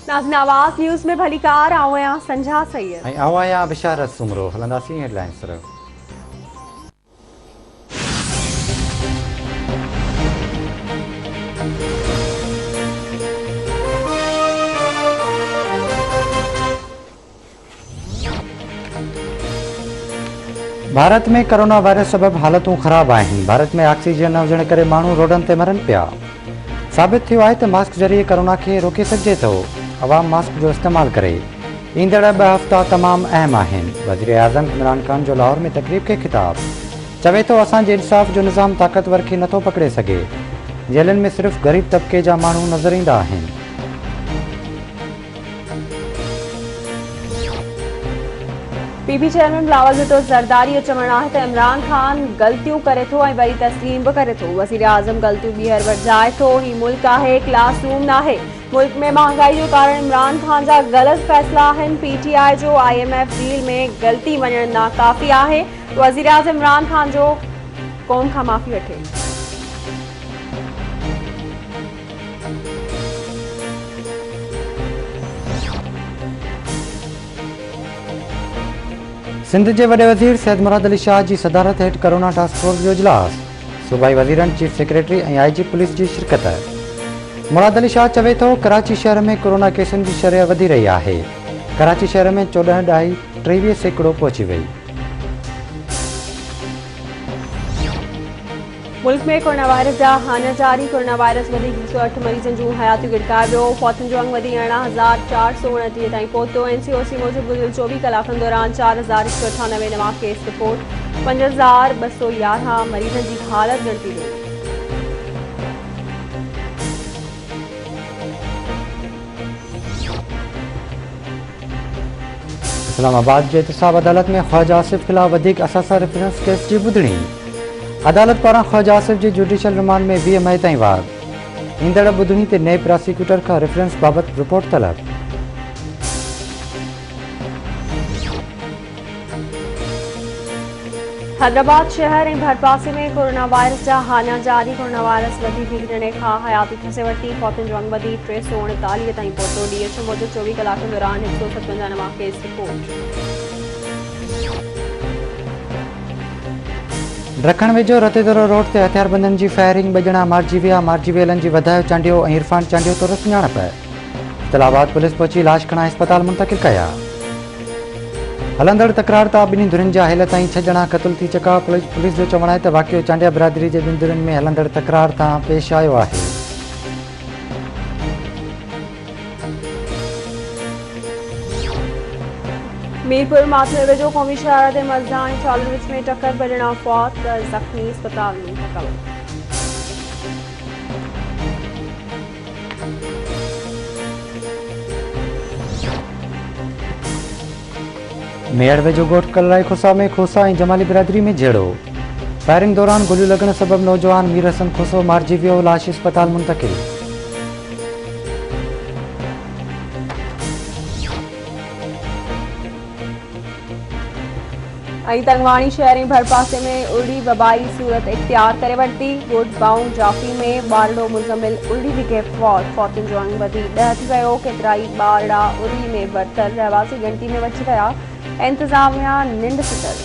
नाज़रीन आवाज़ न्यूज़ में भली कार आवां संझा सैयद आवां बिशारत सुमरो हलंदासीं हेडलाइंस तरफ़। भारत में कोरोना वायरस सबब हालतूं ख़राब आहिनि। भारत में ऑक्सीजन न हुजण करे माण्हू रोडनि ते मरनि पिया। साबित थियो आहे त मास्क ज़रिए कोरोना खे रोके सघिजे थो। अवाम मास्क जो इस्तेमाल करे। ईंदड़ 2 हफ़्ता तमामु अहम आहिनि। वज़ीर आज़म इमरान खान जो लाहौर में तक़रीब खे ख़िताब चवे थो असांजे इंसाफ़ जो निज़ाम ताक़तवर खे नथो पकड़े सघे। जेलनि में सिर्फ़ ग़रीब तबक़े जा माण्हू नज़र ईंदा आहिनि। पीपी चेयरमैन बिलावल भुट्टो ज़रदारी चवण आहे त इमरान खान ग़लतियूं करे थो ऐं वरी तस्लीम बि करे थो। वज़ीर आज़म ग़लतियूं ॿीहर वठजाए थो। ही मुल्क आहे, क्लासरूम नाहे। मुल्क में महंगाई जो कारण इमरान खान जा ग़लत फ़ैसिला आहिनि। पीटीआई जो IMF डील में ग़लती मञणु नाकाफ़ी आहे। वज़ीर आज़म इमरान खान जो क़ौम खां माफ़ी वठे। सिंध के वडे वज़ीर सैयद मुराद अली शाह की सदारत हेठ कोरोना टास्क फोर्स जो इजलास। सूबाई वज़ीरनि, चीफ सेक्रेटरी और IG पुलिस की शिरकत। मुराद अली शाह चवे तो कराची शहर में कोरोना केसनि की शरह वधी रही है। कराची शहर में 14.23 सैकड़ों पहुंची वही। मुल्क में कोरोना वायरस जा हाना जारी। कोरोना वायरस वधीक 108 मरीजन जूं हयातियूं गिड़काए वियो। फौतुनि जो अंग वधी 11,429 ताईं पहुतो। NCOC मूजिब गुज़िरियल 24 कलाकनि दौरान 4,198 नवां केस रिपोर्ट। 5,211 मरीजन की हालत गिणती हुई। इस्लामाबाद के एहतसाब अदालत में ख्वाजा आसिफ खिलाफ वधीक असासा रेफरेंस केस की ॿुधणी। अदालत पारां ख्वाजा आसिफ जी जुडिशियल रिमांड में 20 मई ताईं वाद। ईंदड़ ॿुधणी ते नए प्रोसिक्यूटर का रेफरेंस बाबत रिपोर्ट तलब। हैदराबाद शहर ऐं भरपासे में कोरोना वायरस जा हाना जारी। कोरोना वायरस वधीक विकिरणे खां हयाती खसे वरिती। फौतुनि जो अंग वधी 339 ताईं पहुतो। DHO मूजिब 24 कलाकनि दौरान 157 नवां केस रिपोर्ट। रखण वेझो रतेदरो रोड ते हथियारबंदनि जी फायरिंग। बजणा मारिजी विया। मारिजी वियलनि जी वधायो चांडियो ऐं इरफान चांडियो तो सुञाणप। इस्लामाबाद पुलिस पहुची लाश खणा अस्पताल मुंतकिल कया। हलंदड़ तकरार तां ॿिन्ही धुरियुनि जा हेल ताईं 6 ॼणा क़तल थी चुका। पुलिस जो चवणु आहे त वाक़ियो चांडिया बिरादरी जे ॿिनि धुरियुनि में हलंदड़ तकरार तां पेश आयो आहे। मीरपुर माथुर वेझो क़ौमी शहर ते मज़दा ऐं ट्रॉलर विच में टक्कर। बजणा फौत, ज़ख़्मी अस्पताल में मुंतक़िल। मेड़ वेझो ॻोठ कलराई खोसा में खोसा ऐं जमाली बिरादरी में झेड़ो। फायरिंग दौरान गोलियूं लॻण सबब नौजवान मीर हसन खोसो मारिजी वियो। लाश अस्पताल मुंतकिल। तंगवाणी शहर ऐं भरपासे में उड़ी वबाई सूरत इख्तियार करे वरिती। ॻोठ बाऊं जाफ़ी में ॿारड़ो मुज़मिल उड़ी विघे फौतुनि जो अंग वधी 10 थी वियो। केतिराई ॿारड़ा उड़ी में बरतर रहवासी गिणती में बची विया। इंतज़ामिया निंड सुतल।